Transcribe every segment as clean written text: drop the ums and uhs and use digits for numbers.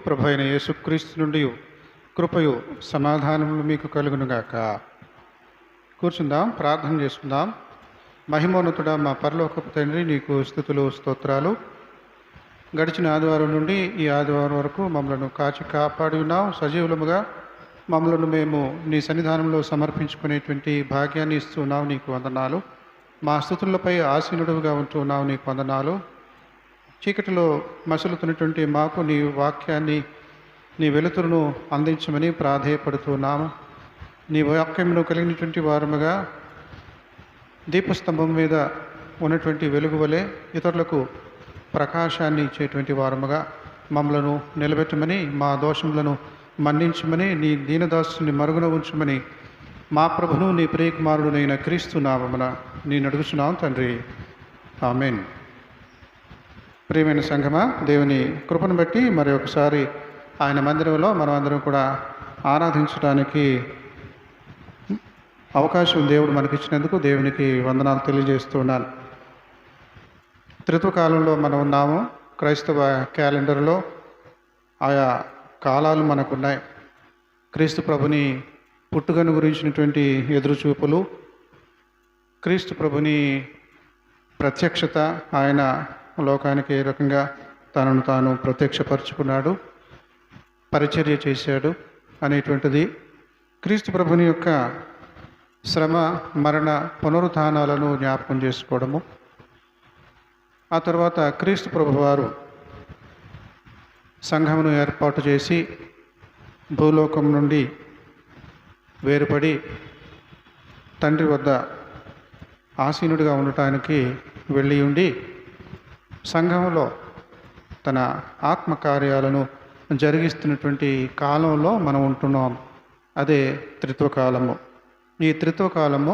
ప్రభు అయిన యేసుక్రీస్తు నుండి కృపయు సమాధానములు మీకు కలుగునుగాక. కూర్చుందాం, ప్రార్థన చేసుకుందాం. మహిమోన్నతుడా మా పరలోకపు తండ్రి, నీకు స్తుతులు స్తోత్రాలు. గడిచిన ఆదివారం నుండి ఈ ఆదివారం వరకు మమ్మలను కాచి కాపాడి ఉన్నావు. సజీవులముగా మమ్మలను మేము నీ సన్నిధానంలో సమర్పించుకునేటువంటి భాగ్యాన్ని ఇస్తున్నావు, నీకు వందనాలు. మా స్తుతులపై ఆసీనుడుగా ఉంటున్నావు, నీకు వందనాలు. చీకటిలో మసులుతున్నటువంటి మాకు నీ వాక్యాన్ని, నీ వెలుతురును అందించమని ప్రాధేయపడుతున్నాము. నీ వాక్యమును కలిగినటువంటి వారముగా దీపస్తంభం మీద ఉన్నటువంటి వెలుగు వలె ఇతరులకు ప్రకాశాన్ని ఇచ్చేటువంటి వారముగా మమ్మలను నిలబెట్టమని, మా దోషములను మన్నించమని, నీ దీనదాసుని మరుగున ఉంచమని మా ప్రభును నీ ప్రియకుమారుడునైన క్రీస్తు నామమున నేను అడుగుచున్నాను తండ్రి, ఆమేన్. ప్రియమైన సంఘమా, దేవుని కృపను బట్టి మరి ఒకసారి ఆయన మందిరంలో మనమందరం కూడా ఆరాధించడానికి అవకాశం దేవుడు మనకిచ్చినందుకు దేవునికి వందనాలు తెలియజేస్తున్నాను. త్రిత్వకాలంలో మనం ఉన్నాము. క్రైస్తవ క్యాలెండర్లో ఆయా కాలాలు మనకున్నాయి. క్రీస్తు ప్రభుని పుట్టుకను గురించినటువంటి ఎదురుచూపులు, క్రీస్తు ప్రభుని ప్రత్యక్షత, ఆయన లోకానికి ఏ రకంగా తనను తాను ప్రత్యక్షపరుచుకున్నాడు, పరిచర్య చేశాడు అనేటువంటిది, క్రీస్తు ప్రభుని యొక్క శ్రమ మరణ పునరుత్థానాలను జ్ఞాపకం చేసుకోవడము, ఆ తర్వాత క్రీస్తు ప్రభువారు సంఘమును ఏర్పాటు చేసి భూలోకం నుండి వేరుపడి తండ్రి వద్ద ఆసీనుడిగా ఉండటానికి వెళ్ళి ఉండి సంఘంలో తన ఆత్మకార్యాలను జరిగిస్తున్నటువంటి కాలంలో మనం ఉంటున్నాం. అదే త్రిత్వకాలము. ఈ త్రిత్వకాలము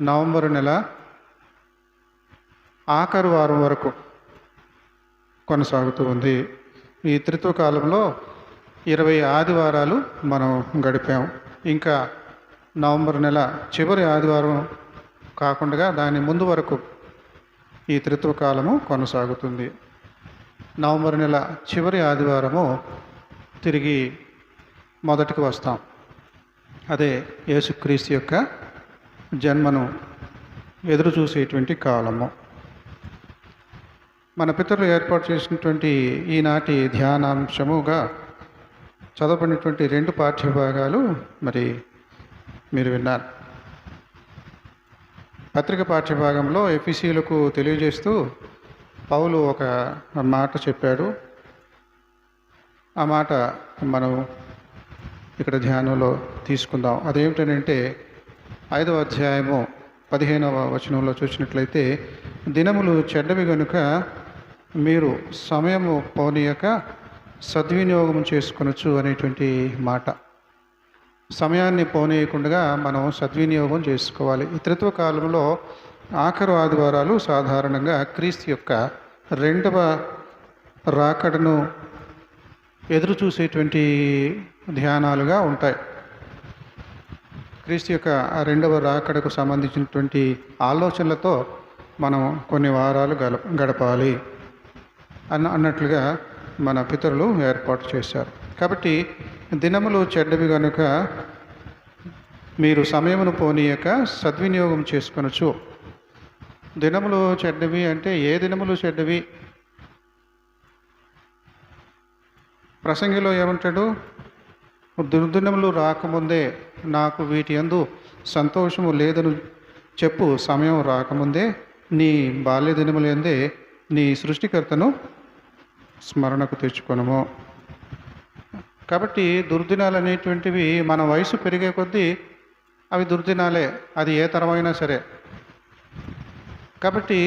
నవంబర్ నెల ఆఖరు వారం వరకు కొనసాగుతూ ఉంది. ఈ త్రిత్వకాలంలో 20 ఆదివారాలు మనం గడిపాం. ఇంకా నవంబర్ నెల చివరి ఆదివారం కాకుండా దాని ముందు వరకు ఈ త్రిత్వకాలము కొనసాగుతుంది. నవంబర్ నెల చివరి ఆదివారము తిరిగి మొదటికి వస్తాం. అదే యేసుక్రీస్తు యొక్క జన్మను ఎదురు చూసేటువంటి కాలము. మన పితరులు ఏర్పాటు చేసినటువంటి ఈనాటి ధ్యానాంశముగా చదవబడినటువంటి 2 పాఠ్యభాగాలు మరి మీరు విన్నారు. పత్రిక పాఠ్యభాగంలో ఎఫెసీయులకు తెలియజేస్తూ పౌలు ఒక మాట చెప్పాడు. ఆ మాట మనం ఇక్కడ ధ్యానంలో తీసుకుందాం. అదేమిటంటే 5వ అధ్యాయము 15వ వచనంలో చూసినట్లయితే, దినములు చెడ్డవి గనుక మీరు సమయము పోనీయక సద్వినియోగం చేసుకొనొచ్చు అనేటువంటి మాట. సమయాన్ని పోనీయకుండా మనం సద్వినియోగం చేసుకోవాలి. ఈ త్రిత్వకాలంలో ఆఖరు ఆదివారాలు సాధారణంగా క్రీస్తు యొక్క 2వ రాకడను ఎదురు చూసేటువంటి ధ్యానాలుగా ఉంటాయి. క్రీస్తు యొక్క 2వ రాకడకు సంబంధించినటువంటి ఆలోచనలతో మనం కొన్ని వారాలు గడపాలి అన్నట్లుగా మన పితరులు ఏర్పాటు చేశారు. కాబట్టి దినములు చెడ్డవి కనుక మీరు సమయమును పోనీయక సద్వినియోగం చేసుకొనొచ్చు. దినములు చెడ్డవి అంటే ఏ దినములు చెడ్డవి? ప్రసంగిలో ఏమంటాడు? దుర్దినములు రాకముందే నాకు వీటి యందు సంతోషము లేదని చెప్పు. సమయం రాకముందే నీ బాల్య దినములందే నీ సృష్టికర్తను స్మరణకు తెచ్చుకొనుము. కాబట్టి దుర్దినాలు అనేటువంటివి మన వయసు పెరిగే కొద్దీ అవి దుర్దినాలే, అది ఏ తరమైనా సరే. కాబట్టి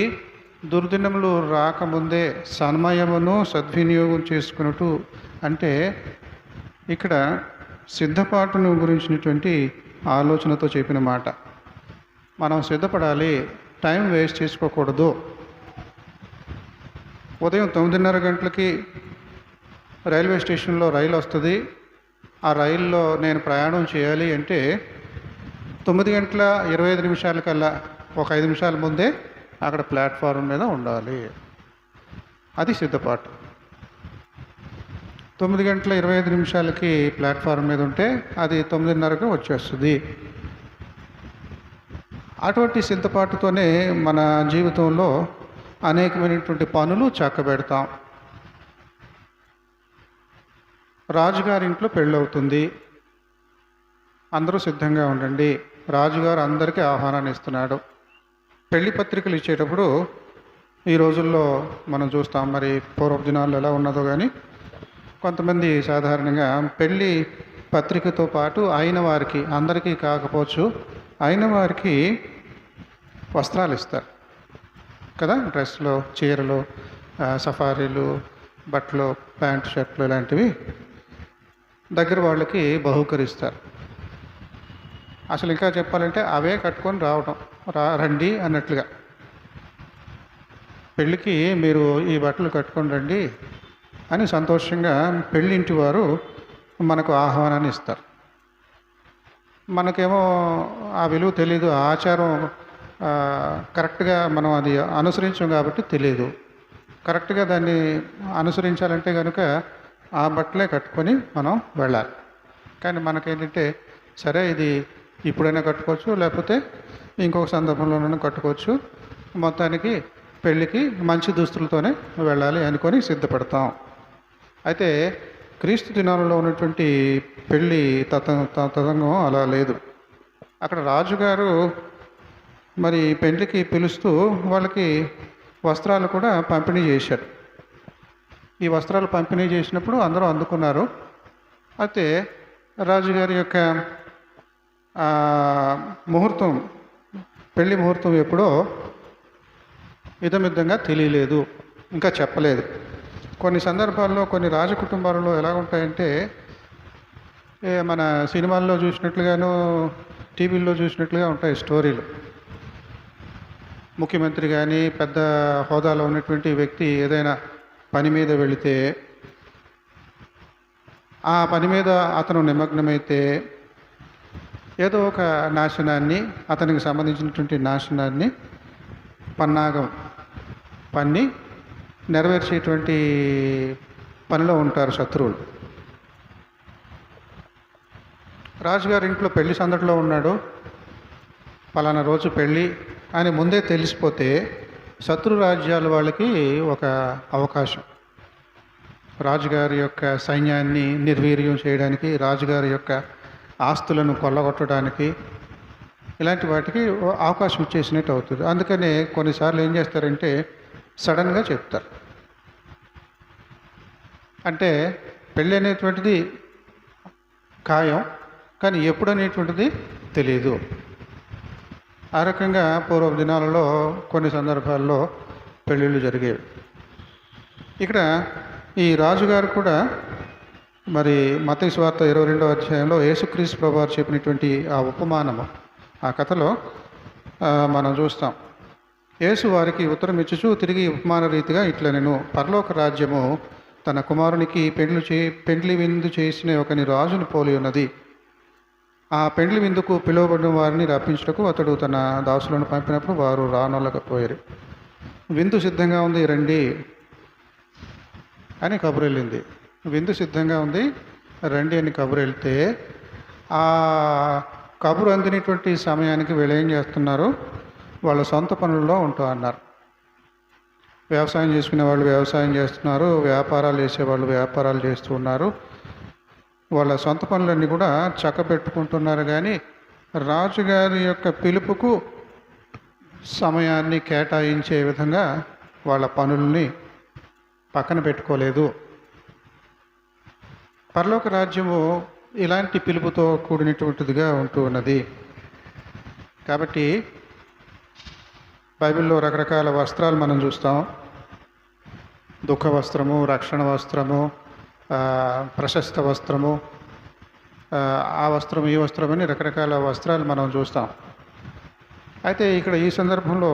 దుర్దినములు రాకముందే సమయమును సద్వినియోగం చేసుకున్నట్టు అంటే ఇక్కడ సిద్ధపాటును గురించినటువంటి ఆలోచనతో చెప్పిన మాట. మనం సిద్ధపడాలి, టైం వేస్ట్ చేసుకోకూడదు. ఉదయం 9:30 గంటలకి రైల్వే స్టేషన్లో రైలు వస్తుంది. ఆ రైల్లో నేను ప్రయాణం చేయాలి అంటే 9:25 ఒక 5 నిమిషాల ముందే అక్కడ ప్లాట్ఫారం మీద ఉండాలి. అది సిద్ధపాటు. 9:25 ప్లాట్ఫారం మీద ఉంటే అది 9:30కు వచ్చేస్తుంది. అటువంటి సిద్ధపాటుతోనే మన జీవితంలో అనేకమైనటువంటి పనులు చక్కబెడతాం. రాజుగారింట్లో పెళ్ళవుతుంది, అందరూ సిద్ధంగా ఉండండి. రాజుగారు అందరికీ ఆహ్వానాన్ని ఇస్తున్నాడు. పెళ్లి పత్రికలు ఇచ్చేటప్పుడు ఈ రోజుల్లో మనం చూస్తాం, మరి పూర్వపు దినాల్లో ఎలా ఉన్నదో కానీ కొంతమంది సాధారణంగా పెళ్లి పత్రికతో పాటు అయిన వారికి, అందరికీ కాకపోవచ్చు, అయిన వారికి వస్త్రాలు ఇస్తారు కదా, డ్రెస్లు, చీరలు, సఫారీలు, బట్టలు, ప్యాంట్, షర్ట్లు ఇలాంటివి దగ్గర వాళ్ళకి బహూకరిస్తారు. అసలు ఇంకా చెప్పాలంటే అవే కట్టుకొని రావటం, రండి అన్నట్లుగా. పెళ్ళికి మీరు ఈ బట్టలు కట్టుకొని రండి అని సంతోషంగా పెళ్ళింటి వారు మనకు ఆహ్వానాన్ని ఇస్తారు. మనకేమో ఆ విలువ తెలీదు, ఆ ఆచారం కరెక్ట్గా మనం అది అనుసరించాం కాబట్టి తెలియదు. కరెక్ట్గా దాన్ని అనుసరించాలంటే కనుక ఆ బట్టలే కట్టుకొని మనం వెళ్ళాలి. కానీ మనకేంటంటే సరే ఇది ఇప్పుడైనా కట్టుకోవచ్చు, లేకపోతే ఇంకొక సందర్భంలోనైనా కట్టుకోవచ్చు, మొత్తానికి పెళ్ళికి మంచి దుస్తులతోనే వెళ్ళాలి అనుకొని సిద్ధపడతాం. అయితే క్రీస్తు దినాలలో ఉన్నటువంటి పెళ్ళి తతంగం అలా లేదు. అక్కడ రాజుగారు మరి పెళ్ళికి పిలుస్తూ వాళ్ళకి వస్త్రాలు కూడా పంపిణీ చేశారు. ఈ వస్త్రాలు పంపిణీ చేసినప్పుడు అందరూ అందుకున్నారు. అయితే రాజుగారి యొక్క ముహూర్తం, పెళ్లి ముహూర్తం ఎప్పుడో ఇదమిద్దంగా తెలియలేదు, ఇంకా చెప్పలేదు. కొన్ని సందర్భాల్లో కొన్ని రాజకుటుంబాలలో ఎలా ఉంటాయంటే మన సినిమాల్లో చూసినట్లుగాను టీవీల్లో చూసినట్లుగా ఉంటాయి స్టోరీలు. ముఖ్యమంత్రి కానీ పెద్ద హోదాలో ఉన్నటువంటి వ్యక్తి ఏదైనా పని మీద వెళితే, ఆ పని మీద అతను నిమగ్నమైతే ఏదో ఒక నాశనాన్ని, అతనికి సంబంధించినటువంటి నాశనాన్ని పన్నాగం పన్ని నెరవేర్చేటువంటి పనిలో ఉంటారు శత్రువులు. రాజుగారి ఇంట్లో పెళ్లి సందడిలో ఉన్నాడు, పలానా రోజు పెళ్ళి అని ముందే తెలిసిపోతే శత్రు రాజ్యాల వాళ్ళకి ఒక అవకాశం, రాజుగారి యొక్క సైన్యాన్ని నిర్వీర్యం చేయడానికి, రాజుగారి యొక్క ఆస్తులను కొల్లగొట్టడానికి, ఇలాంటి వాటికి అవకాశం ఇచ్చేసినట్టు అవుతుంది. అందుకనే కొన్నిసార్లు ఏం చేస్తారంటే సడన్గా చెప్తారు. అంటే పెళ్ళి అనేటువంటిది ఖాయం, కానీ ఎప్పుడు అనేటువంటిది తెలియదు. ఆ రకంగా పూర్వ దినాలలో కొన్ని సందర్భాల్లో పెళ్ళిళ్ళు జరిగేవి. ఇక్కడ ఈ రాజుగారు కూడా మరి మత్తయి సువార్త 22వ అధ్యాయంలో యేసుక్రీస్తు ప్రభువారు చెప్పినటువంటి ఆ ఉపమానము, ఆ కథలో మనం చూస్తాం. యేసు వారికి ఉత్తరం ఇచ్చుచు తిరిగి ఉపమాన రీతిగా ఇట్లా, నేను పరలోక రాజ్యము తన కుమారునికి పెండ్లి విందు చేసిన ఒకని రాజును పోలి ఉన్నది. ఆ పెండ్లి విందుకు పిలువబడిన వారిని రప్పించుటకు అతడు తన దాసులను పంపినప్పుడు వారు రానొల్లకపోయారు. విందు సిద్ధంగా ఉంది, రండి అని కబురు వెళ్ళింది. విందు సిద్ధంగా ఉంది, రండి అని కబురు వెళ్తే ఆ కబురు అందినటువంటి సమయానికి వీళ్ళు ఏం చేస్తున్నారు, వాళ్ళ సొంత పనుల్లో ఉంటూ అన్నారు. వ్యవసాయం చేసుకునే వాళ్ళు వ్యవసాయం చేస్తున్నారు, వ్యాపారాలు చేసేవాళ్ళు వ్యాపారాలు చేస్తూ ఉన్నారు, వాళ్ళ సొంత పనులన్నీ కూడా చక్కబెట్టుకుంటున్నారు. కానీ రాజుగారి యొక్క పిలుపుకు సమయాన్ని కేటాయించే విధంగా వాళ్ళ పనుల్ని పక్కన పెట్టుకోలేదు. పరలోక రాజ్యము ఇలాంటి పిలుపుతో కూడినటువంటిదిగా ఉంటూ ఉన్నది. కాబట్టి బైబిల్లో రకరకాల వస్త్రాలు మనం చూస్తాం. దుఃఖ వస్త్రము, రక్షణ వస్త్రము, ప్రశస్త వస్త్రము, ఆ వస్త్రం ఈ వస్త్రం అని రకరకాల వస్త్రాలు మనం చూస్తాం. అయితే ఇక్కడ ఈ సందర్భంలో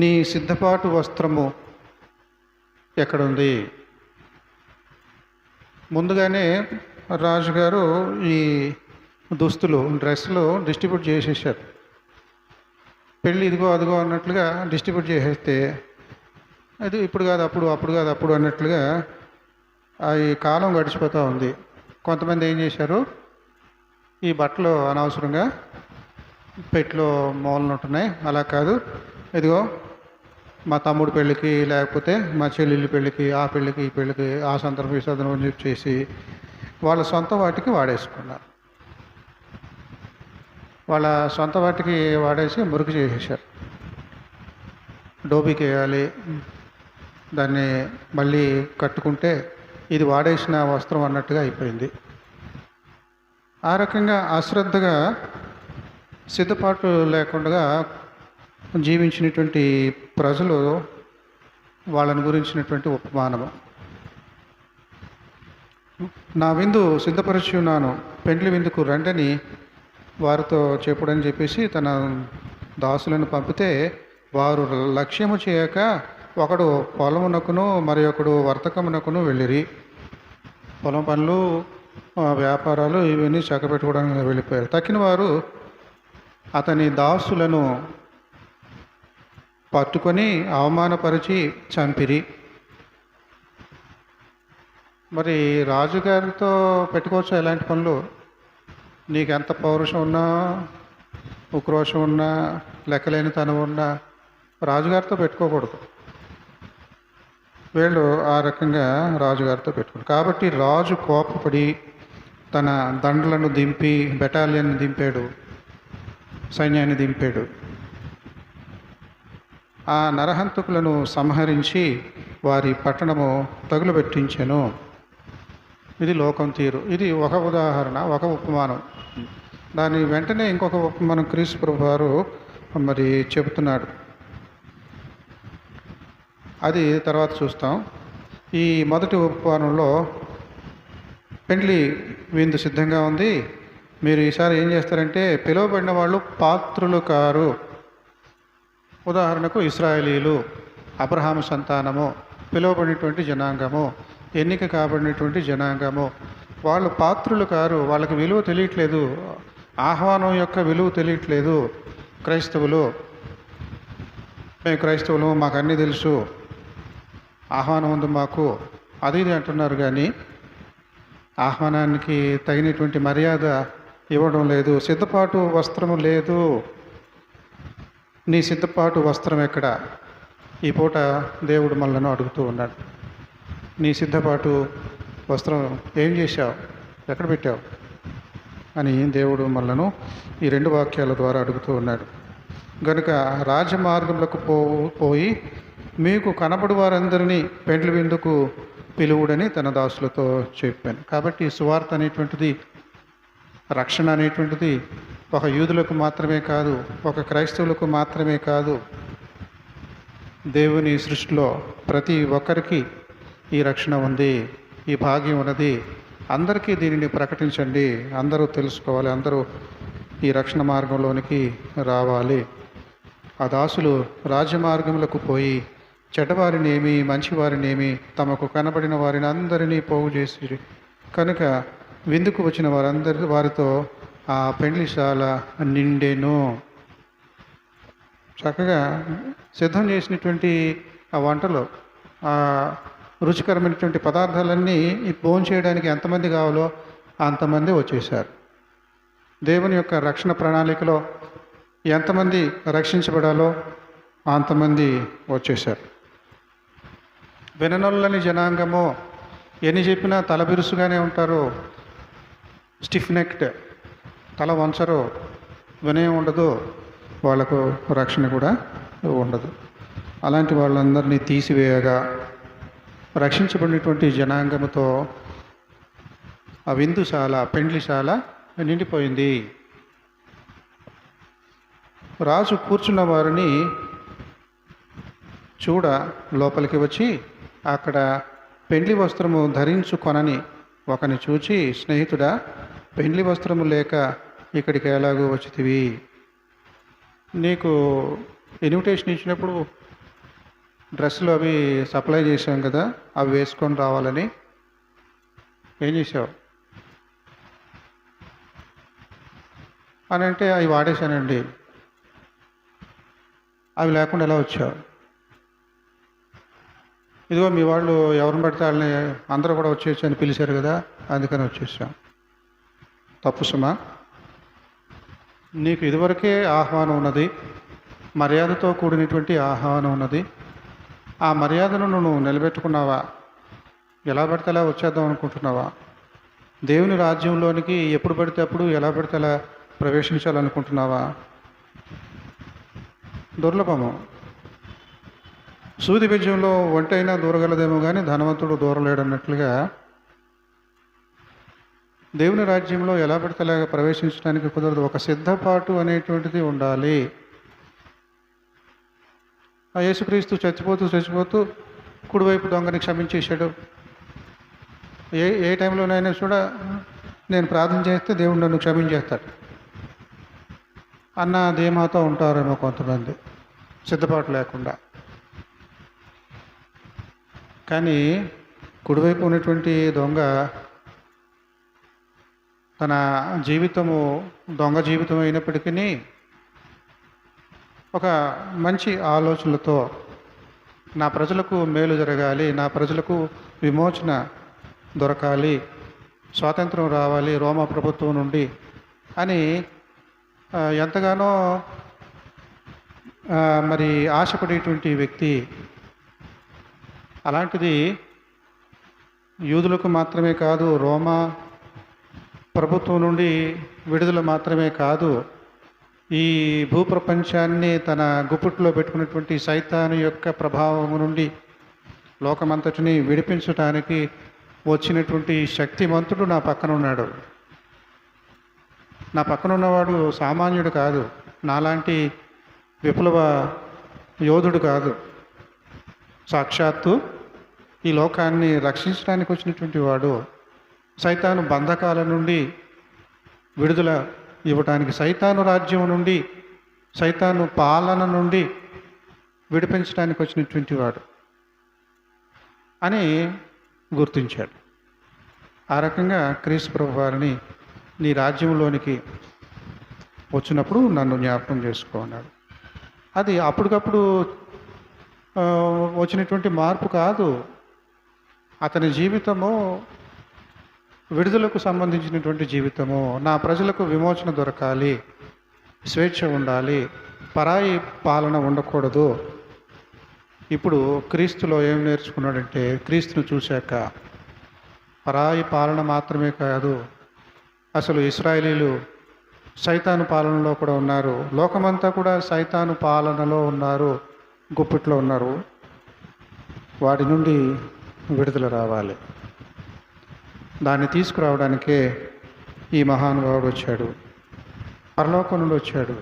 నీ సిద్ధపాటు వస్త్రము ఎక్కడుంది? ముందుగానే రాజుగారు ఈ దుస్తులు, డ్రెస్సులు డిస్ట్రిబ్యూట్ చేసేసారు. పెళ్ళి ఇదిగో అదిగో అన్నట్లుగా డిస్ట్రిబ్యూట్ చేసేస్తే అది ఇప్పుడు కాదు అప్పుడు, అప్పుడు కాదు అప్పుడు అన్నట్లుగా ఈ కాలం గడిచిపోతూ ఉంది. కొంతమంది ఏం చేశారు, ఈ బట్టలు అనవసరంగా పెట్టెలో మూలన ఉంటున్నాయి, అలా కాదు, ఇదిగో మా తమ్ముడు పెళ్ళికి, లేకపోతే మా చెల్లెళ్ళ పెళ్ళికి, ఆ పెళ్ళికి ఈ పెళ్ళికి, ఆ సందర్భం ఈ సందర్భం చెప్పేసి వాళ్ళ సొంత వాటికి వాడేసుకున్నారు. వాళ్ళ సొంత వాటికి వాడేసి మురికి చేసేసారు. డోబీకి వేయాలి, దాన్ని మళ్ళీ కట్టుకుంటే ఇది వాడేసిన వస్త్రం అన్నట్టుగా అయిపోయింది. ఆ రకంగా అశ్రద్ధగా సిద్ధపాటు లేకుండా జీవించినటువంటి ప్రజలు, వాళ్ళని గురించినటువంటి ఉపమానము. నా విందు సిద్ధపరిచి ఉన్నాను, పెండ్లి విందుకు రండని వారితో చెప్పుడని చెప్పేసి తన దాసులను పంపితే వారు లక్ష్యము చేయక ఒకడు పొలమునకును మరి ఒకడు వర్తకమునకును వెళ్ళిరి. పొలం పనులు, వ్యాపారాలు ఇవన్నీ చక్కబెట్టుకోవడానికి వెళ్ళిపోయారు. తక్కిన వారు అతని దాసులను పట్టుకొని అవమానపరిచి చంపిరి. మరి రాజుగారితో పెట్టుకోవచ్చు ఎలాంటి పనులు? నీకు ఎంత పౌరుషం ఉన్నా, ఉక్రోషం ఉన్నా, లెక్కలేని తనం ఉన్నా రాజుగారితో పెట్టుకోకూడదు. వీళ్ళు ఆ రకంగా రాజుగారితో పెట్టుకోండి. కాబట్టి రాజు కోపపడి తన దండలను దింపి బెటాలియన్ దింపాడు, సైన్యాన్ని దింపాడు. ఆ నరహంతకులను సంహరించి వారి పట్టణము తగులబెట్టించెను. ఇది లోకం తీరు. ఇది ఒక ఉదాహరణ, ఒక ఉపమానం. దాని వెంటనే ఇంకొక ఉపమానం క్రీస్తు ప్రభు వారు మరి చెబుతున్నాడు. అది తర్వాత చూస్తాం. ఈ మొదటి ఉపమానంలో పెండ్లి విందు సిద్ధంగా ఉంది, మీరు ఈసారి ఏం చేస్తారంటే పిలువబడిన వాళ్ళు పాత్రులు కారు. ఉదాహరణకు ఇశ్రాయేలీలు, అబ్రహాము సంతానము, పిలువబడినటువంటి జనాంగము, ఎన్నిక కాబడినటువంటి జనాంగము, వాళ్ళు పాత్రులు కారు. వాళ్ళకి విలువ తెలియట్లేదు, ఆహ్వానం యొక్క విలువ తెలియట్లేదు. క్రైస్తవులు, మేము క్రైస్తవులు, మాకు అన్నీ తెలుసు, ఆహ్వానం ఉంది మాకు, అది ఇది అంటున్నారు. కానీ ఆహ్వానానికి తగినటువంటి మర్యాద ఇవ్వడం లేదు. సిద్ధపాటు వస్త్రము లేదు. నీ సిద్ధపాటు వస్త్రం ఎక్కడ? ఈ పూట దేవుడు మనలను అడుగుతూ ఉన్నాడు. నీ సిద్ధపాటు వస్త్రం ఏం చేశావు, ఎక్కడ పెట్టావు అని దేవుడు మనలను ఈ రెండు వాక్యాల ద్వారా అడుగుతూ ఉన్నాడు. గనుక రాజమార్గములకు పోయి మీకు కనబడు వారందరినీ పెండ్లి విందుకు పిలువుడని తన దాసులతో చెప్పాను. కాబట్టి సువార్త అనేటువంటిది, రక్షణ అనేటువంటిది ఒక యూదులకు మాత్రమే కాదు, ఒక క్రైస్తవులకు మాత్రమే కాదు, దేవుని సృష్టిలో ప్రతి ఒక్కరికి ఈ రక్షణ ఉంది, ఈ భాగ్యం ఉన్నది. అందరికీ దీనిని ప్రకటించండి, అందరూ తెలుసుకోవాలి, అందరూ ఈ రక్షణ మార్గంలోనికి రావాలి. ఆ దాసులు రాజమార్గములకు పోయి చెడ్డవారినేమి మంచివారినేమి తమకు కనబడిన వారిని అందరినీ పోగు చేసి కనుక విందుకు వచ్చిన వారితో ఆ పెండ్లిశాల నిండెను. చక్కగా సిద్ధం చేసినటువంటి ఆ వంటలు, ఆ రుచికరమైనటువంటి పదార్థాలన్నీ భోజనం చేయడానికి ఎంతమంది కావాలో అంతమంది వచ్చేసారు. దేవుని యొక్క రక్షణ ప్రణాళికలో ఎంతమంది రక్షించబడాలో అంతమంది వచ్చేసారు. విననొల్లని జనాంగము, ఎన్ని చెప్పినా తల బిరుసుగానే ఉంటారు, స్టిఫ్ నెక్డ్, తల వంచరు, వినయం ఉండదు, వాళ్లకు రక్షణ కూడా ఉండదు. అలాంటి వాళ్ళందరినీ తీసివేయగా రక్షించబడినటువంటి జనాంగముతో ఆ విందుశాల, పెండ్లిశాల నిండిపోయింది. రాజు కూర్చున్న వారిని చూడ లోపలికి వచ్చి అక్కడ పెండ్లి వస్త్రము ధరించుకొనని ఒకని చూచి, స్నేహితుడా, పెండ్లి వస్త్రము లేక ఇక్కడికి ఎలాగో వచ్చితివి? నీకు ఇన్విటేషన్ ఇచ్చినప్పుడు డ్రెస్సులు అవి సప్లై చేశాం కదా, అవి వేసుకొని రావాలని ఏం చేసావు అని అంటే, అవి వాడేశానండి. అవి లేకుండా ఎలా వచ్చావు? ఇదిగో మీ వాళ్ళు ఎవరిని పడితే వాళ్ళని అందరూ కూడా వచ్చేసి అని పిలిచారు కదా, అందుకని వచ్చేసాం. తప్పు సుమా. నీకు ఇదివరకే ఆహ్వానం ఉన్నది, మర్యాదతో కూడినటువంటి ఆహ్వానం ఉన్నది. ఆ మర్యాదను నువ్వు నిలబెట్టుకున్నావా? ఎలా పడితే అలా వచ్చేద్దాం అనుకుంటున్నావా? దేవుని రాజ్యంలోనికి ఎప్పుడు పడితే అప్పుడు ఎలా పడితే అలా ప్రవేశించాలనుకుంటున్నావా? దుర్లభము. సూది బీజంలో ఒంటైనా దూరగలదేమో కానీ ధనవంతుడు దూరలేడన్నట్లుగా దేవుని రాజ్యంలో ఎలా పడితే అలాగ ప్రవేశించడానికి కుదరదు. ఒక సిద్ధపాటు అనేటువంటిది ఉండాలి. ఆ యేసుక్రీస్తు చచ్చిపోతూ కుడివైపు దొంగని క్షమించేశాడు. ఏ టైంలోనైనా కూడా నేను ప్రార్థన చేస్తే దేవుడు నన్ను క్షమించేస్తాడు అన్న ధీమాతో ఉంటారేమో కొంతమంది, సిద్ధపాటు లేకుండా. కానీ కుడివైపు ఉన్నటువంటి దొంగ తన జీవితము దొంగ జీవితం అయినప్పటికీ ఒక మంచి ఆలోచనలతో నా ప్రజలకు మేలు జరగాలి, నా ప్రజలకు విమోచన దొరకాలి, స్వాతంత్రం రావాలి రోమా ప్రభుత్వం నుండి అని ఎంతగానో మరి ఆశపడేటువంటి వ్యక్తి. అలాంటిది యూదులకు మాత్రమే కాదు, రోమా ప్రభుత్వం నుండి విడుదల మాత్రమే కాదు, ఈ భూప్రపంచాన్ని తన గుప్పిట్లో పెట్టుకున్నటువంటి సైతాను యొక్క ప్రభావం నుండి లోకమంతటిని విడిపించడానికి వచ్చినటువంటి శక్తిమంతుడు నా పక్కన ఉన్నాడు. నా పక్కన ఉన్నవాడు సామాన్యుడు కాదు, నాలాంటి విప్లవ యోధుడు కాదు. సాక్షాత్తు ఈ లోకాన్ని రక్షించడానికి వచ్చినటువంటి వాడు. సైతాను బంధకాల నుండి విడుదల ఇవ్వటానికి, సైతాను రాజ్యం నుండి, సైతాను పాలన నుండి విడిపించడానికి వచ్చినటువంటి వాడు అని గుర్తించాడు. ఆ రకంగా క్రీస్తు ప్రభు వారిని నీ రాజ్యంలోనికి వచ్చినప్పుడు నన్ను జ్ఞాపకం చేసుకో అన్నాడు. అది అప్పటికప్పుడు వచ్చినటువంటి మార్పు కాదు. అతని జీవితము విడుదలకు సంబంధించినటువంటి జీవితము. నా ప్రజలకు విమోచన దొరకాలి, స్వేచ్ఛ ఉండాలి, పరాయి పాలన ఉండకూడదు. ఇప్పుడు క్రీస్తులో ఏం నేర్చుకున్నాడంటే, క్రీస్తును చూశాక పరాయి పాలన మాత్రమే కాదు, అసలు ఇశ్రాయేలీలు సైతాను పాలనలో కూడా ఉన్నారు, లోకమంతా కూడా సైతాను పాలనలో ఉన్నారు, గుప్పిట్లో ఉన్నారు. వాటి నుండి విడుదల రావాలి. దాన్ని తీసుకురావడానికే ఈ మహానుభావుడు వచ్చాడు, పరలోకం నుండి వచ్చాడు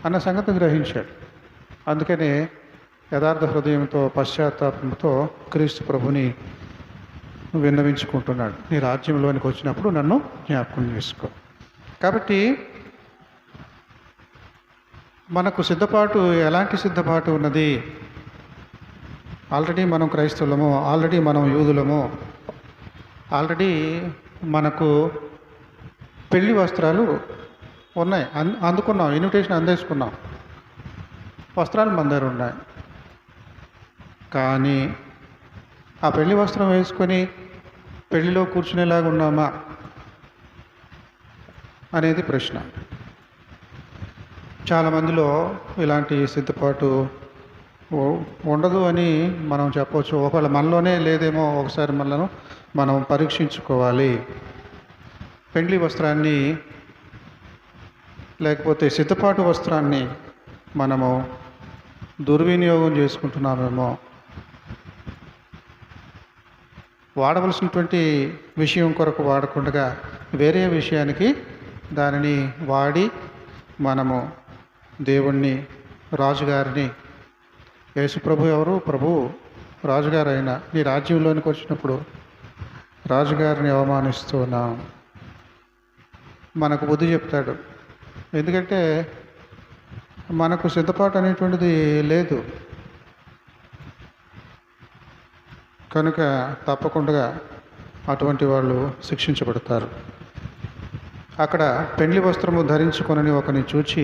అన్న సంగతి గ్రహించాడు. అందుకనే యథార్థ హృదయంతో పశ్చాత్తాపంతో క్రీస్తు ప్రభుని విన్నవించుకుంటున్నాడు. నీ రాజ్యంలోనికి వచ్చినప్పుడు నన్ను జ్ఞాపకం చేసుకో. కాబట్టి మనకు సిద్ధపాటు, ఎలాంటి సిద్ధపాటు ఉన్నది? ఆల్రెడీ మనం క్రైస్తవులము, ఆల్రెడీ మనం యూదులము, ఆల్రెడీ మనకు పెళ్లి వస్త్రాలు ఉన్నాయి, అందుకున్నాం, ఇన్విటేషన్ అందేసుకున్నాం, వస్త్రాలు మన దగ్గర ఉన్నాయి. కానీ ఆ పెళ్లి వస్త్రం వేసుకొని పెళ్లిలో కూర్చునేలాగా ఉన్నామా అనేది ప్రశ్న. చాలామందిలో ఇలాంటి సిద్ధపాటు ఉండదు అని మనం చెప్పవచ్చు. ఒకవేళ మనలోనే లేదేమో, ఒకసారి మనం పరీక్షించుకోవాలి. పెండ్లి వస్త్రాన్ని లేకపోతే సిద్ధపాటు వస్త్రాన్ని మనము దుర్వినియోగం చేసుకుంటున్నామేమో. వాడవలసినటువంటి విషయం కొరకు వాడకుండా వేరే విషయానికి దానిని వాడి మనము దేవుణ్ణి, రాజుగారిని, యేసుప్రభు ఎవరు? ప్రభు రాజుగారు అయినా నీ రాజ్యంలోనికి వచ్చినప్పుడు రాజుగారిని అవమానిస్తున్నాం. మనకు బుద్ధి చెప్తాడు. ఎందుకంటే మనకు సిద్ధపాటు అనేటువంటిది లేదు కనుక తప్పకుండా అటువంటి వాళ్ళు శిక్షించబడతారు. అక్కడ పెండ్లి వస్త్రము ధరించుకొనని ఒకని చూచి,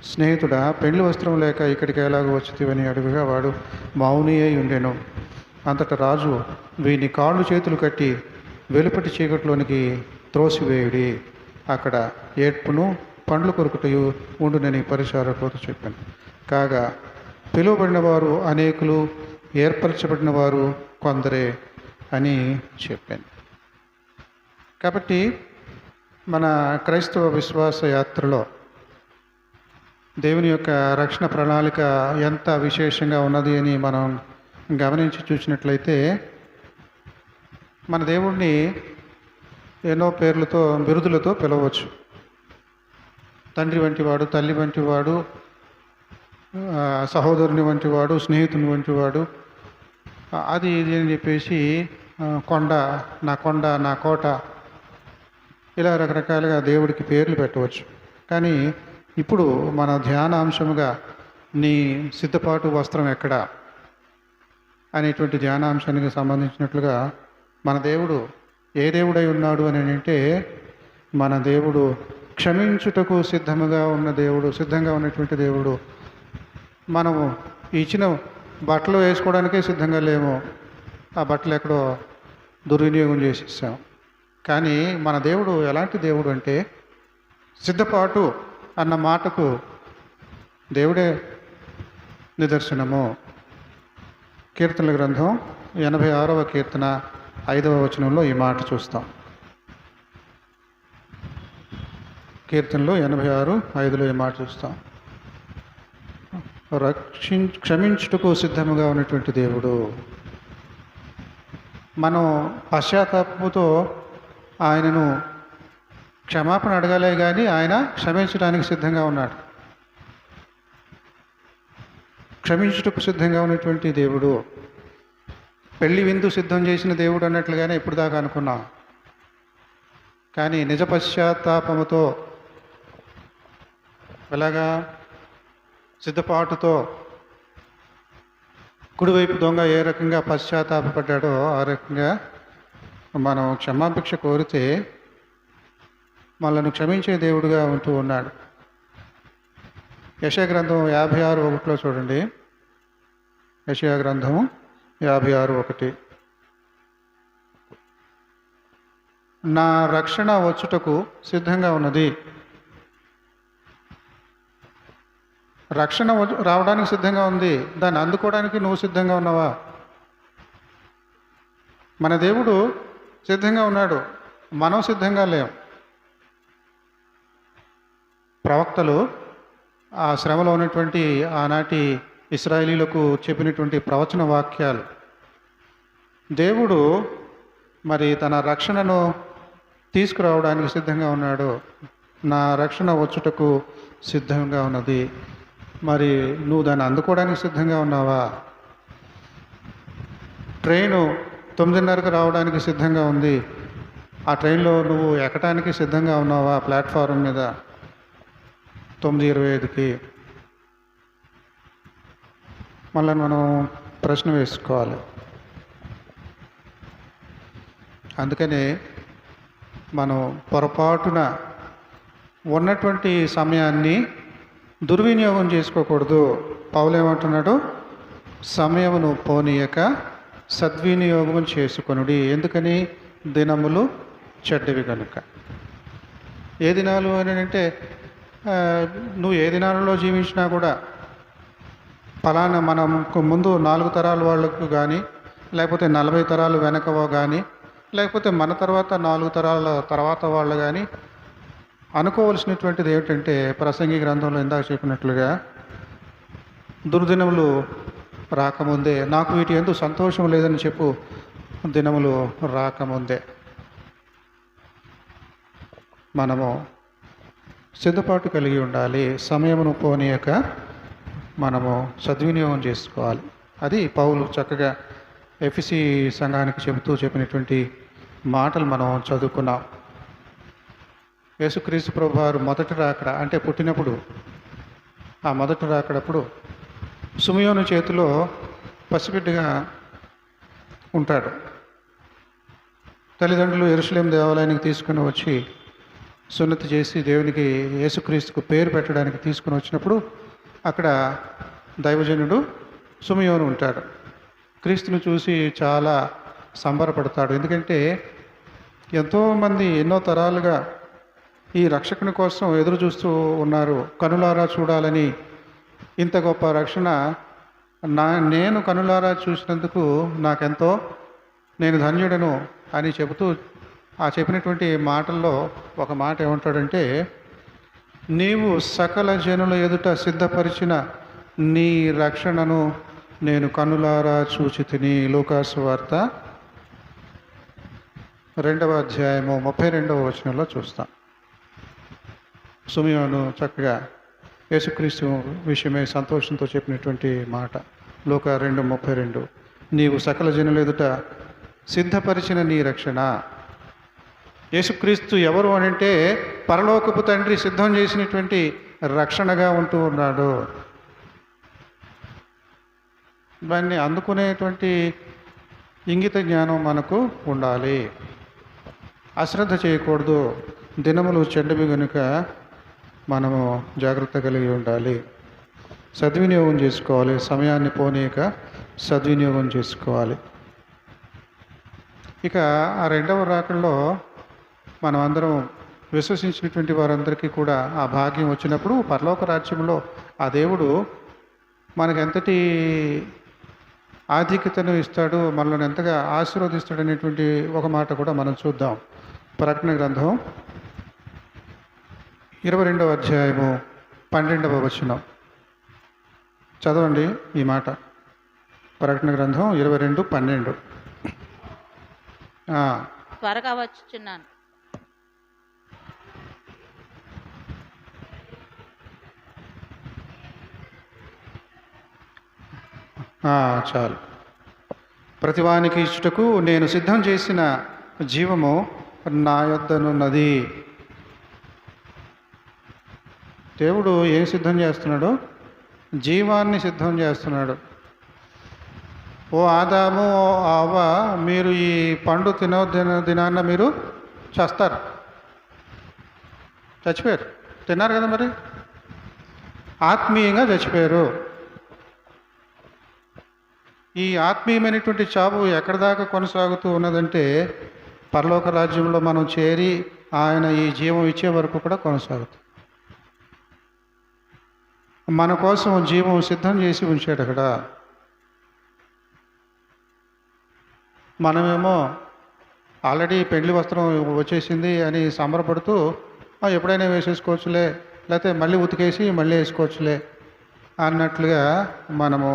స్నేహితుడా, పెండ్లి వస్త్రం లేక ఇక్కడికి ఎలాగో వచ్చితివని అడుగుగా వాడు మౌని అయి ఉండెను. అంతట రాజు వీని కాళ్ళు చేతులు కట్టి వెలుపటి చీకట్లోనికి త్రోసివేయుడి, అక్కడ ఏడ్పును పండ్లు కొరుకుటయు ఉండునని పరిచారకులతో చెప్పాను. కాగా పిలువబడిన వారు అనేకులు, ఏర్పరచబడిన వారు కొందరే అని చెప్పాను. కాబట్టి మన క్రైస్తవ విశ్వాస యాత్రలో దేవుని యొక్క రక్షణ ప్రణాళిక ఎంత విశేషంగా ఉన్నది అని మనం గమనించి చూసినట్లయితే, మన దేవుణ్ణి ఎన్నో పేర్లతో, బిరుదులతో పిలవచ్చు. తండ్రి వంటివాడు, తల్లి వంటివాడు, సహోదరుని వంటివాడు, స్నేహితుని వంటివాడు, అది ఇది అని చెప్పేసి కొండ, నా కోట, ఇలా రకరకాలుగా దేవుడికి పేర్లు పెట్టవచ్చు. కానీ ఇప్పుడు మన ధ్యానాంశముగా నీ సిద్ధపాటు వస్త్రం ఎక్కడ అనేటువంటి ధ్యానాంశానికి సంబంధించినట్లుగా మన దేవుడు ఏ దేవుడై ఉన్నాడు అని అంటే, మన దేవుడు క్షమించుటకు సిద్ధంగా ఉన్నటువంటి దేవుడు. మనము ఇచ్చిన బట్టలు వేసుకోవడానికే సిద్ధంగా లేము, ఆ బట్టలు ఎక్కడో దుర్వినియోగం చేసేసాం. కానీ మన దేవుడు ఎలాంటి దేవుడు అంటే, సిద్ధపాటు అన్న మాటకు దేవుడే నిదర్శనము. కీర్తనల గ్రంథం 86వ కీర్తన 5వ వచనంలో ఈ మాట చూస్తాం. కీర్తనలో 86:5లో ఈ మాట చూస్తాం. క్షమించుటకు సిద్ధముగా ఉన్నటువంటి దేవుడు. మనం పశ్చాత్తాపముతో ఆయనను క్షమాపణ అడగాలే కానీ ఆయన క్షమించడానికి సిద్ధంగా ఉన్నాడు. క్షమించుటకు సిద్ధంగా ఉన్నటువంటి దేవుడు, పెళ్లి విందు సిద్ధం చేసిన దేవుడు అన్నట్లుగానే ఇప్పుడు దాకా అనుకున్నాం. కానీ నిజ పశ్చాత్తాపముతో, ఎలాగా సిద్ధపాటుతో, కుడివైపు దొంగ ఏ రకంగా పశ్చాత్తాపడ్డాడో ఆ రకంగా మనం క్షమాభిక్ష కోరితే మనల్ని క్షమించే దేవుడుగా ఉంటూ ఉన్నాడు. యెషయా గ్రంథం 56:1లో చూడండి. యెషయా గ్రంథము 56:1, నా రక్షణ వచ్చుటకు సిద్ధంగా ఉన్నది. రక్షణ రావడానికి సిద్ధంగా ఉంది, దాన్ని అందుకోవడానికి నువ్వు సిద్ధంగా ఉన్నావా? మన దేవుడు సిద్ధంగా ఉన్నాడు, మనం సిద్ధంగా లేం. ప్రవక్తలు ఆ శ్రమలో ఉన్నటువంటి ఆనాటి ఇశ్రాయేలీలకు చెప్పినటువంటి ప్రవచన వాక్యాలు, దేవుడు మరి తన రక్షణను తీసుకురావడానికి సిద్ధంగా ఉన్నాడు. నా రక్షణ వచ్చుటకు సిద్ధంగా ఉన్నది, మరి నువ్వు దాన్ని అందుకోవడానికి సిద్ధంగా ఉన్నావా? ట్రైను 9:30కు రావడానికి సిద్ధంగా ఉంది, ఆ ట్రైన్లో నువ్వు ఎక్కడానికి సిద్ధంగా ఉన్నావా? ప్లాట్ఫారం మీద 9:25కి. మళ్ళీ మనం ప్రశ్న వేసుకోవాలి. అందుకనే మనం పొరపాటున ఉన్నటువంటి సమయాన్ని దుర్వినియోగం చేసుకోకూడదు. పౌలు ఏమంటున్నాడు? సమయమును పోనీయక సద్వినియోగం చేసుకొనుడి, ఎందుకని? దినములు చెడ్డవి కనుక. ఏ దినాలు అని అంటే, నువ్వు ఏ దినాలలో జీవించినా కూడా ఫలానా మనకు ముందు 4 తరాల వాళ్ళకు కానీ, లేకపోతే 40 తరాలు వెనకవో కానీ, లేకపోతే మన తర్వాత 4 తరాల తర్వాత వాళ్ళు కానీ అనుకోవలసినటువంటిది ఏమిటంటే, ప్రసంగి గ్రంథంలో ఇందాక చెప్పినట్లుగా, దుర్దినములు రాకముందే, నాకు వీటి ఎందుకు సంతోషం లేదని చెప్పు, దినములు రాకముందే మనము సిద్ధపాటు కలిగి ఉండాలి. సమయమును పోనీయక మనము సద్వినియోగం చేసుకోవాలి. అది పౌలు చక్కగా ఎఫెసీ సంఘానికి చెప్పినటువంటి మాటలు మనం చదువుకున్నాం. యేసుక్రీస్తు ప్రభువారు మొదటి రాకడ అంటే పుట్టినప్పుడు, ఆ మొదటి రాకడప్పుడు సిమియోను చేతిలో పసిబిడ్డగా ఉంటాడు. తల్లిదండ్రులు యెరూషలేము దేవాలయానికి తీసుకుని వచ్చి సున్నతి చేసి దేవునికి, యేసుక్రీస్తుకు పేరు పెట్టడానికి తీసుకుని వచ్చినప్పుడు అక్కడ దైవజనుడు సిమియోను ఉంటాడు. క్రీస్తును చూసి చాలా సంబరపడతాడు. ఎందుకంటే ఎంతోమంది ఎన్నో తరాలుగా ఈ రక్షకుని కోసం ఎదురు చూస్తూ ఉన్నారు. కనులారా చూడాలని ఇంత గొప్ప రక్షణ నేను కనులారా చూసినందుకు నాకెంతో నేను ధన్యుడను అని చెబుతూ ఆ చెప్పినటువంటి మాటల్లో ఒక మాట ఏమంటాడంటే, నీవు సకల జనుల ఎదుట సిద్ధపరిచిన నీ రక్షణను నేను కనులారా చూచితిని. లూకాసు వార్త 2వ అధ్యాయము 32వ వచనంలో చూస్తాం. సుమియోను చక్కగా యేసుక్రీస్తు విషయమై సంతోషంతో చెప్పినటువంటి మాట లూకా 2:32. నీవు సకల జనుల ఎదుట సిద్ధపరిచిన నీ రక్షణ. యేసుక్రీస్తు ఎవరు అనంటే పరలోకపు తండ్రి సిద్ధం చేసినటువంటి రక్షణగా ఉంటూ ఉన్నాడు. దాన్ని అందుకునేటువంటి ఇంగిత జ్ఞానం మనకు ఉండాలి. అశ్రద్ధ చేయకూడదు. దినములు చెడ్డవి కనుక మనము జాగ్రత్త కలిగి ఉండాలి. సద్వినియోగం చేసుకోవాలి. సమయాన్ని పోనీయక సద్వినియోగం చేసుకోవాలి. ఇక ఆ 2వ రాకడలో మనం అందరం విశ్వసించినటువంటి వారందరికీ కూడా ఆ భాగ్యం వచ్చినప్పుడు పరలోక రాజ్యంలో ఆ దేవుడు మనకు ఎంతటి ఆధిక్యతను ఇస్తాడు, మనల్ని ఎంతగా ఆశీర్వదిస్తాడు అనేటువంటి ఒక మాట కూడా మనం చూద్దాం. ప్రకటన గ్రంథం 22వ అధ్యాయము 12వ వచనం చదవండి ఈ మాట. ప్రకటన గ్రంథం 22:12. త్వరగా వచ్చుచున్నాను. చాలు. ప్రతివానికి ఇచ్చుటకు నేను సిద్ధం చేసిన జీవము నా యొద్దనున్నది. దేవుడు ఏం సిద్ధం చేస్తున్నాడు? జీవాన్ని సిద్ధం చేస్తున్నాడు. ఓ ఆదాము, ఓ అవ్వ, మీరు ఈ పండు దినాన్న మీరు చేస్తారు. చచ్చిపోయారు. తిన్నారు కదా, మరి ఆత్మీయంగా చచ్చిపోయారు. ఈ ఆత్మీయమైనటువంటి చావు ఎక్కడి దాకా కొనసాగుతూ ఉన్నదంటే పరలోక రాజ్యంలో మనం చేరి ఆయన ఈ జీవం ఇచ్చే వరకు కూడా కొనసాగుతుంది. మన కోసం జీవం సిద్ధం చేసి ఉంచాడు అక్కడ. మనమేమో ఆల్రెడీ పెళ్లి వస్త్రం వచ్చేసింది అని సంబరపడుతూ ఎప్పుడైనా వేసేసుకోవచ్చులే, లేకపోతే మళ్ళీ ఉతికేసి మళ్ళీ వేసుకోవచ్చులే అన్నట్లుగా మనము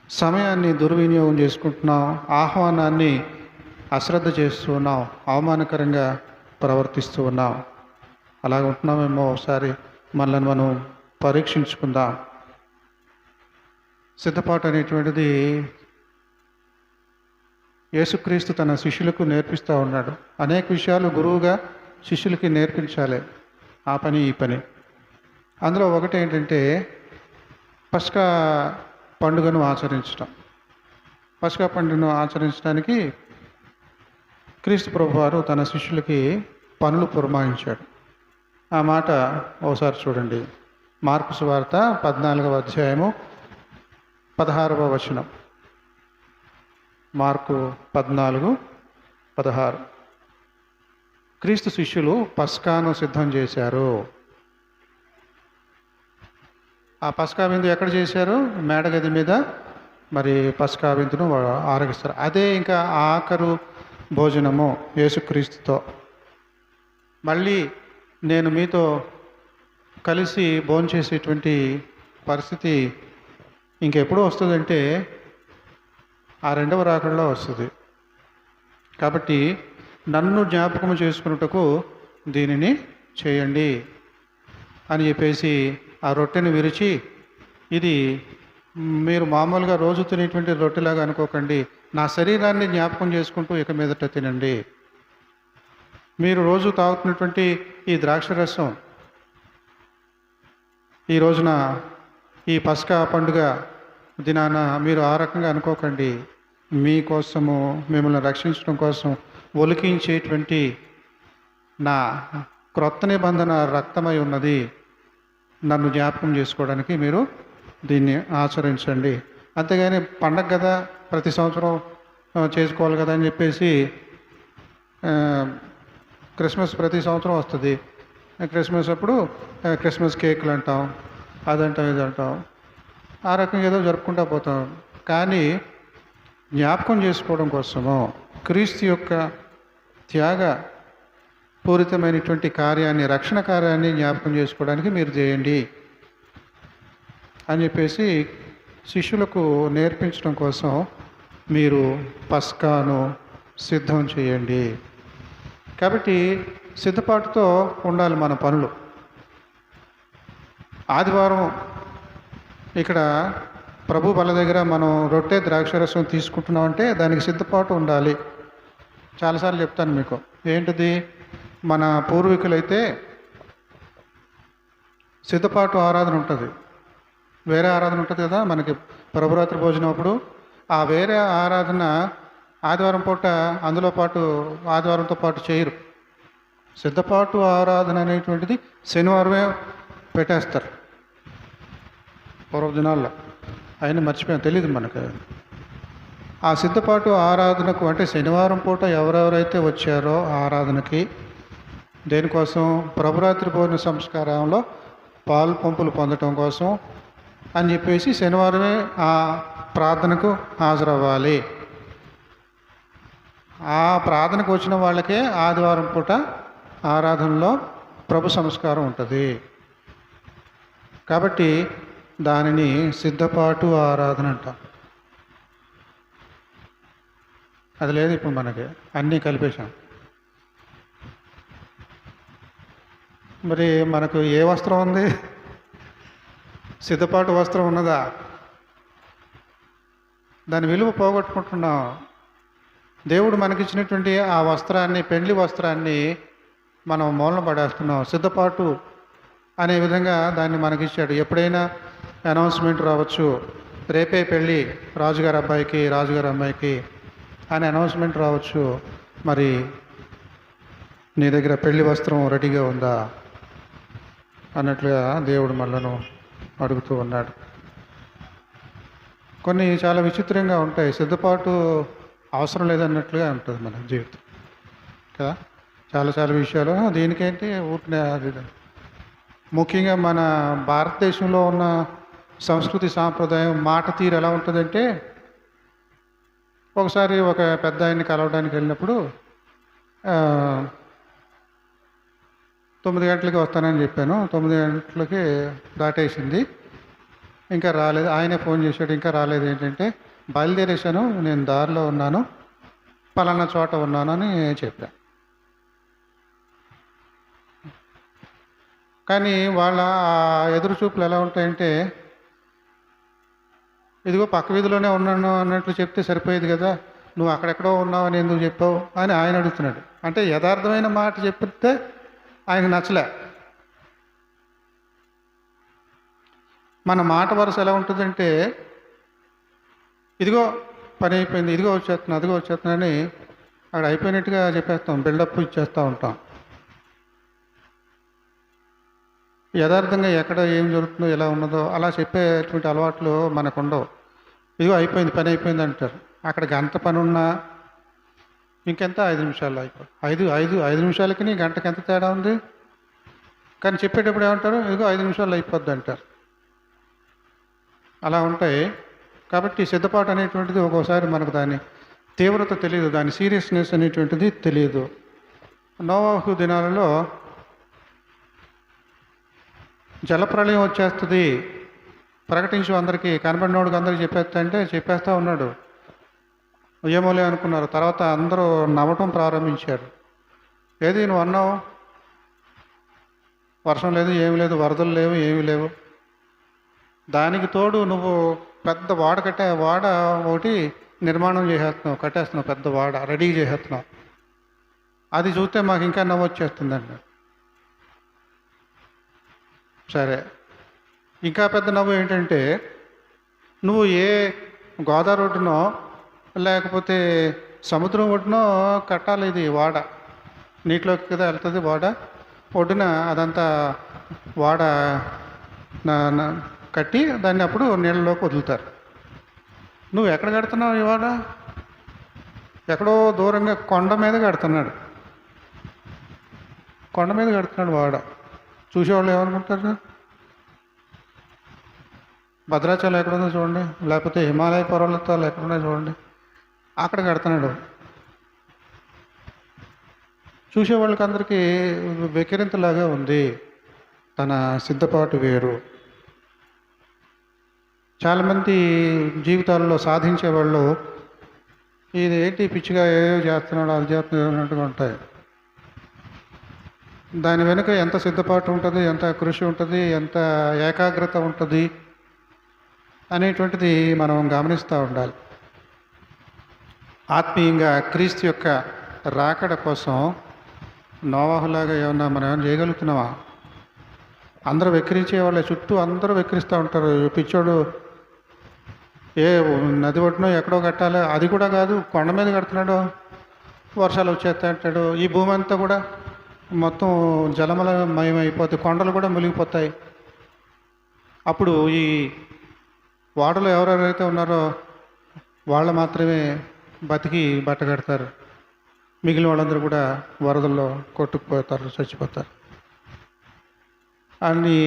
సమయాన్ని దుర్వినియోగం చేసుకుంటున్నాం. ఆహ్వానాన్ని అశ్రద్ధ చేస్తున్నాం. అవమానకరంగా ప్రవర్తిస్తూ ఉన్నాం. అలాగ ఉంటున్నామేమో ఒకసారి మనల్ని మనం పరీక్షించుకుందాం. సిద్ధపాటు అనేటువంటిది యేసుక్రీస్తు తన శిష్యులకు నేర్పిస్తూ ఉన్నాడు. అనేక విషయాలు గురువుగా శిష్యులకి నేర్పించాలి. ఆ పని ఈ పని. అందులో ఒకటి ఏంటంటే పస్కా పండుగను ఆచరించడం. పస్కా పండుగను ఆచరించడానికి క్రీస్తు ప్రభువారు తన శిష్యులకి పనులు పురమాయించాడు. ఆ మాట ఒకసారి చూడండి. మార్కు సువార్త 14వ అధ్యాయము 16వ వచనం. మార్కు 14:16. క్రీస్తు శిష్యులు పస్కాను సిద్ధం చేశారు. ఆ పస్కా విందు ఎక్కడ చేశారు? మేడగది మీద మరి పస్కా విందును ఆరగిస్తారు. అదే ఇంకా ఆఖరు భోజనము యేసుక్రీస్తుతో. మళ్ళీ నేను మీతో కలిసి భోంచేసేటువంటి పరిస్థితి ఇంకెప్పుడు వస్తుందంటే ఆ 2వ రాకడలో వస్తుంది. కాబట్టి నన్ను జ్ఞాపకం చేసుకున్నటకు దీనిని చేయండి అని చెప్పేసి ఆ రొట్టెని విరిచి, ఇది మీరు మామూలుగా రోజు తినేటువంటి రొట్టెలాగా అనుకోకండి, నా శరీరాన్ని జ్ఞాపకం చేసుకుంటూ ఇక మీదట తినండి. మీరు రోజు తాగుతున్నటువంటి ఈ ద్రాక్షరసం ఈ రోజున ఈ పస్కా పండుగ దినాన మీరు ఆ రకంగా అనుకోకండి. మీకోసము, మిమ్మల్ని రక్షించడం కోసం ఒలికించేటువంటి నా క్రొత్త నిబంధన రక్తమై ఉన్నది. నన్ను జ్ఞాపకం చేసుకోవడానికి మీరు దీన్ని ఆచరించండి అంతేగాని పండగ కదా ప్రతి సంవత్సరం చేసుకోవాలి కదా అని చెప్పేసి ఆ, క్రిస్మస్ ప్రతి సంవత్సరం వస్తుంది. క్రిస్మస్ అప్పుడు క్రిస్మస్ కేకులు అంటాం, అదంటాం ఇది అంటాం, ఆ రకంగా ఏదో జరుపుకుంటూ పోతాం. కానీ జ్ఞాపకం చేసుకోవడం కోసము క్రీస్తు యొక్క త్యాగ పూరితమైనటువంటి కార్యాన్ని, రక్షణ కార్యాన్ని జ్ఞాపకం చేసుకోవడానికి మీరు చేయండి అని చెప్పేసి శిష్యులకు నేర్పించడం కోసం మీరు పస్కాను సిద్ధం చేయండి. కాబట్టి సిద్ధపాటుతో ఉండాలి మన పనులు. ఆదివారం ఇక్కడ ప్రభు బల దగ్గర మనం రొట్టె ద్రాక్షరసం తీసుకుంటున్నామంటే దానికి సిద్ధపాటు ఉండాలి. చాలాసార్లు చెప్తాను మీకు. ఏంటిది? మన పూర్వీకులైతే సిద్ధపాటు ఆరాధన ఉంటుంది, వేరే ఆరాధన ఉంటుంది కదా మనకి ప్రభురాత్రి భోజనం అప్పుడు. ఆ వేరే ఆరాధన ఆదివారం పూట అందులో పాటు ఆదివారంతో పాటు చేయరు. సిద్ధపాటు ఆరాధన అనేటువంటిది శనివారమే పెట్టేస్తారు పూర్వ దినాల్లో. ఆయన మర్చిపోయాం, తెలియదు మనకు. ఆ సిద్ధపాటు ఆరాధనకు అంటే శనివారం పూట ఎవరెవరైతే వచ్చారో ఆరాధనకి, దేనికోసం? ప్రభురాత్రి భోజన సంస్కారంలో పాలు పంపులు పొందటం కోసం అని చెప్పేసి శనివారమే ఆ ప్రార్థనకు హాజరవ్వాలి. ఆ ప్రార్థనకు వచ్చిన వాళ్ళకే ఆదివారం పూట ఆరాధనలో ప్రభు సంస్కారం ఉంటుంది. కాబట్టి దానిని సిద్ధపాటు ఆరాధన అంటాం. అది లేదు ఇప్పుడు మనకి, అన్నీ కలిపేశాం. మరి మనకు ఏ వస్త్రం ఉంది? సిద్ధపాటు వస్త్రం ఉన్నదా? దాని విలువ పోగొట్టుకుంటున్నాం. దేవుడు మనకిచ్చినటువంటి ఆ వస్త్రాన్ని, పెండ్లి వస్త్రాన్ని మనం మూలన పడేస్తున్నాం. సిద్ధపాటు అనే విధంగా దాన్ని మనకిచ్చాడు. ఎప్పుడైనా అనౌన్స్మెంట్ రావచ్చు, రేపే పెళ్ళి రాజుగారి అబ్బాయికి, రాజుగారి అమ్మాయికి అని అనౌన్స్మెంట్ రావచ్చు. మరి నీ దగ్గర పెళ్లి వస్త్రం రెడీగా ఉందా అన్నట్లుగా దేవుడు మనలను అడుగుతూ ఉన్నాడు. కొన్ని చాలా విచిత్రంగా ఉంటాయి. సిద్ధపాటు అవసరం లేదన్నట్లుగా ఉంటుంది మన జీవితం కదా. చాలా చాలా విషయాలు దీనికేంటి ఊరికే అది ఇది. ముఖ్యంగా మన భారతదేశంలో ఉన్న సంస్కృతి సాంప్రదాయం, మాట తీరు ఎలా ఉంటుందంటే, ఒకసారి ఒక పెద్ద ఆయన్ని కలవడానికి వెళ్ళినప్పుడు 9 గంటలకి వస్తానని చెప్పాను. 9 గంటలకి దాటేసింది, ఇంకా రాలేదు. ఆయనే ఫోన్ చేశాడు, ఇంకా రాలేదు. ఏంటంటే, బయలుదేరేశాను, నేను దారిలో ఉన్నాను, పలానా చోట ఉన్నాను అని చెప్పాను. కానీ వాళ్ళ ఎదురు చూపులు ఎలా ఉంటాయంటే, ఇదిగో పక్క వీధిలోనే ఉన్నాను అన్నట్లు చెప్తే సరిపోయేది కదా, నువ్వు అక్కడెక్కడో ఉన్నావు అని ఎందుకు చెప్పావు అని ఆయన అడుగుతున్నాడు. అంటే యథార్థమైన మాట చెప్తే ఆయనకు నచ్చలే. మన మాట వరుస ఎలా ఉంటుందంటే, ఇదిగో పని అయిపోయింది, ఇదిగో వచ్చేస్తున్నా, అదిగో వచ్చేస్తున్నా అని అక్కడ అయిపోయినట్టుగా చెప్పేస్తాం, బిల్డప్ ఇచ్చేస్తూ ఉంటాం. యథార్థంగా ఎక్కడ ఏం జరుగుతుందో, ఎలా ఉన్నదో అలా చెప్పేటువంటి అలవాట్లు మనకు ఉండవు. ఇదిగో అయిపోయింది, పని అయిపోయింది అంటారు. అక్కడ గంట పని ఉన్నా ఇంకెంత 5 నిమిషాల్లో అయిపోయి 5 నిమిషాలకి గంటకి ఎంత తేడా ఉంది? కానీ చెప్పేటప్పుడు ఏమంటారు? ఇదిగో 5 నిమిషాల్లో అయిపోద్ది అంటారు. అలా ఉంటాయి. కాబట్టి సిద్ధపాటు అనేటువంటిది ఒక్కోసారి మనకు దాని తీవ్రత తెలియదు, దాని సీరియస్నెస్ అనేటువంటిది తెలియదు. నోవాహు దినాలలో జలప్రళయం వచ్చేస్తుంది, ప్రకటించు అందరికీ, కనబడినోడికి అందరికీ చెప్పేస్తా అంటే చెప్పేస్తూ ఉన్నాడు. ఏమోలే అనుకున్నారు. తర్వాత అందరూ నవ్వటం ప్రారంభించారు. ఏది నువ్వు అన్నావు? వర్షం లేదు, ఏమి లేదు, వరదలు లేవు, ఏమీ లేవు. దానికి తోడు నువ్వు పెద్ద వాడ వాడ ఒకటి నిర్మాణం చేసేస్తున్నావు, కట్టేస్తున్నావు, పెద్ద వాడ రెడీ చేసేస్తున్నావు. అది చూస్తే మాకు ఇంకా నవ్వు వచ్చేస్తుందండి. సరే, ఇంకా పెద్ద నవ్వు ఏంటంటే, నువ్వు ఏ గోదావరి ఒడ్డునో లేకపోతే సముద్రం ఒడ్డునో కట్టాలి ఇది వాడ. నీటిలోకి కదా వెళ్తుంది వాడ. ఒడ్డున అదంతా వాడ కట్టి దాన్ని అప్పుడు నీళ్ళలోకి వదులుతారు. నువ్వు ఎక్కడ కడుతున్నావు ఇవాళ? ఎక్కడో దూరంగా కొండ మీద కడుతున్నాడు. కొండ మీద కడుతున్నాడు వాడ. చూసేవాళ్ళు ఏమనుకుంటారు? భద్రాచలం ఎక్కడుందో చూడండి, లేకపోతే హిమాలయ పర్వతాలు ఎక్కడున్నాయో చూడండి, అక్కడ కడుతున్నాడు. చూసేవాళ్ళకి అందరికీ వెకిరింతలాగా ఉంది. తన సిద్ధపాటు వేరు. చాలామంది జీవితాల్లో సాధించేవాళ్ళు ఇది ఏంటి పిచ్చిగా ఏదో చేస్తున్నాడు, అది చేస్తున్నాడు అన్నట్టుగా ఉంటాయి. దాని వెనుక ఎంత సిద్ధపాటు ఉంటుంది, ఎంత కృషి ఉంటుంది, ఎంత ఏకాగ్రత ఉంటుంది అనేటువంటిది మనం గమనిస్తూ ఉండాలి. ఆత్మీయంగా క్రీస్తు యొక్క రాకడ కోసం నోవాహులాగా ఏమన్నా మనం ఏమైనా చేయగలుగుతున్నావా? అందరూ వెక్కిరించే వాళ్ళ చుట్టూ అందరూ వెక్కిరిస్తూ ఉంటారు. పిచ్చోడు ఏ నది ఒడ్డునో ఎక్కడో కట్టాలి, అది కూడా కాదు, కొండ మీద కడుతున్నాడు, వర్షాలు వచ్చేస్తా అంటాడు. ఈ భూమి అంతా కూడా మొత్తం జలమలమయం అయిపోతాయి, కొండలు కూడా మునిగిపోతాయి. అప్పుడు ఈ వాడలో ఎవరెవరైతే ఉన్నారో వాళ్ళు మాత్రమే బతికి బట్ట కడతారు, మిగిలిన వాళ్ళందరూ కూడా వరదల్లో కొట్టుకుపోతారు, చచ్చిపోతారు అని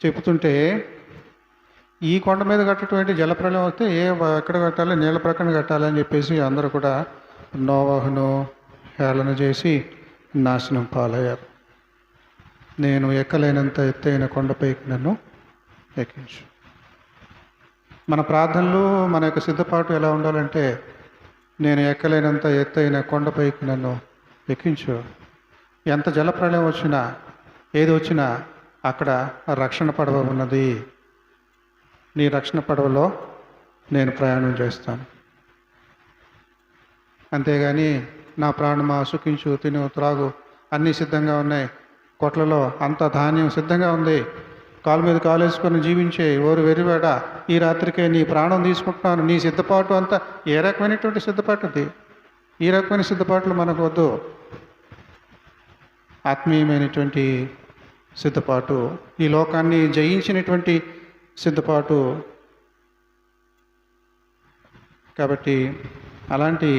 చెబుతుంటే, ఈ కొండ మీద కట్టటువంటి జలప్రలయం వస్తే ఎక్కడ కట్టాలి, నీళ్ళ ప్రక్కన కట్టాలి అని చెప్పేసి అందరూ కూడా నోవాహును హేళన చేసి నాశనం పాలయ్యారు. నేను ఎక్కలేనంత ఎత్తైన కొండపైకి నన్ను ఎక్కించు. మన ప్రార్థనలు, మన యొక్క సిద్ధపాటు ఎలా ఉండాలంటే, నేను ఎక్కలేనంత ఎత్తైన కొండపైకి నన్ను ఎక్కించు. ఎంత జలప్రలయం వచ్చినా, ఏది వచ్చినా అక్కడ రక్షణ పడవ ఉన్నది. నీ రక్షణ పడవలో నేను ప్రయాణం చేస్తాను. అంతేగాని నా ప్రాణమా సుఖించు, తిను, త్రాగు, అన్నీ సిద్ధంగా ఉన్నాయి, కొట్లలో అంత ధాన్యం సిద్ధంగా ఉంది, కాలు మీద కాలు వేసుకొని జీవించే ఓరు వెరివాడ, ఈ రాత్రికే నీ ప్రాణం తీసుకుంటున్నాను. నీ సిద్ధపాటు అంతా ఏ రకమైనటువంటి సిద్ధపాటు అది? ఈ రకమైన సిద్ధపాట్లు మనకు వద్దు. ఆత్మీయమైనటువంటి సిద్ధపాటు, ఈ లోకాన్ని జయించినటువంటి సిద్ధపాటు. కాబట్టి అలాంటి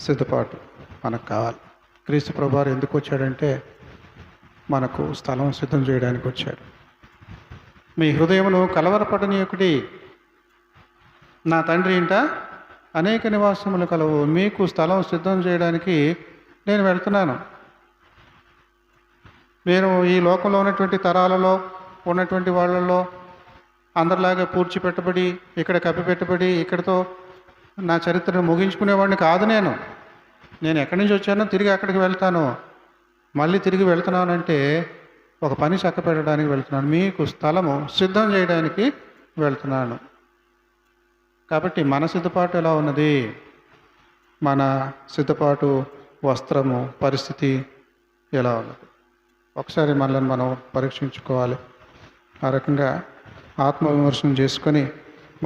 సిద్ధపాటు మనకు కావాలి. క్రీస్తు ప్రభువారు ఎందుకు వచ్చాడంటే, మనకు స్థలం సిద్ధం చేయడానికి వచ్చాడు. మీ హృదయమును కలవరపడనీయకుడి, నా తండ్రి ఇంట అనేక నివాసములు కలవు, మీకు స్థలం సిద్ధం చేయడానికి నేను వెళ్తున్నాను. నేను ఈ లోకంలో ఉన్నటువంటి తరాలలో ఉన్నటువంటి వాళ్ళల్లో అందరిలాగా పూడ్చిపెట్టబడి, ఇక్కడ కప్పిపెట్టబడి, ఇక్కడితో నా చరిత్రను ముగించుకునేవాడిని కాదు. నేను ఎక్కడి నుంచి వచ్చానో తిరిగి అక్కడికి వెళ్తాను. మళ్ళీ తిరిగి వెళ్తున్నానంటే ఒక పని చక్కపెట్టడానికి వెళ్తున్నాను, మీకు స్థలము సిద్ధం చేయడానికి వెళ్తున్నాను. కాబట్టి మన సిద్ధపాటు ఎలా ఉన్నది? మన సిద్ధపాటు, వస్త్రము, పరిస్థితి ఎలా ఉన్నది? ఒకసారి మనల్ని మనం పరీక్షించుకోవాలి. ఆ రకంగా ఆత్మవిమర్శనం చేసుకొని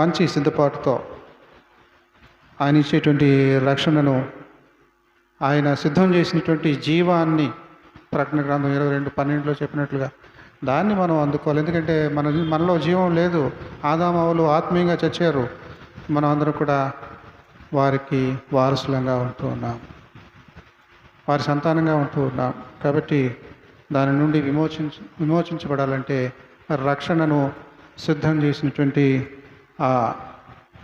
మంచి సిద్ధపాటుతో ఆయన ఇచ్చేటువంటి రక్షణను, ఆయన సిద్ధం చేసినటువంటి జీవాన్ని, ప్రకటన గ్రంథం 22:12 చెప్పినట్లుగా దాన్ని మనం అందుకోవాలి. ఎందుకంటే మనలో జీవం లేదు. ఆదామవులు ఆత్మీయంగా చచ్చారు. మనం అందరం కూడా వారికి వారసులంగా ఉంటూ ఉన్నాం, వారి సంతానంగా ఉంటూ ఉన్నాం. కాబట్టి దాని నుండి విమోచించబడాలంటే రక్షణను సిద్ధం చేసినటువంటి ఆ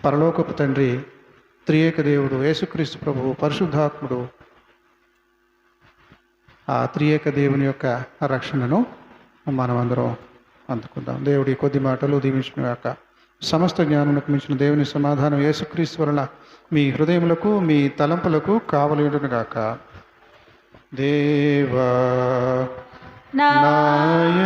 పరలోకపు తండ్రి, త్రియేక దేవుడు, యేసుక్రీస్తు ప్రభువు, పరిశుద్ధాత్ముడు, ఆ త్రియేక దేవుని యొక్క రక్షణను మనమందరం అందుకుందాం. దేవుడి కొద్ది మాటలు దీవించిన గాక. సమస్త జ్ఞానమునకు మించిన దేవుని సమాధానం యేసుక్రీస్తు వలన మీ హృదయములకు, మీ తలంపులకు కావలియుండును గాక. దేవా నాయ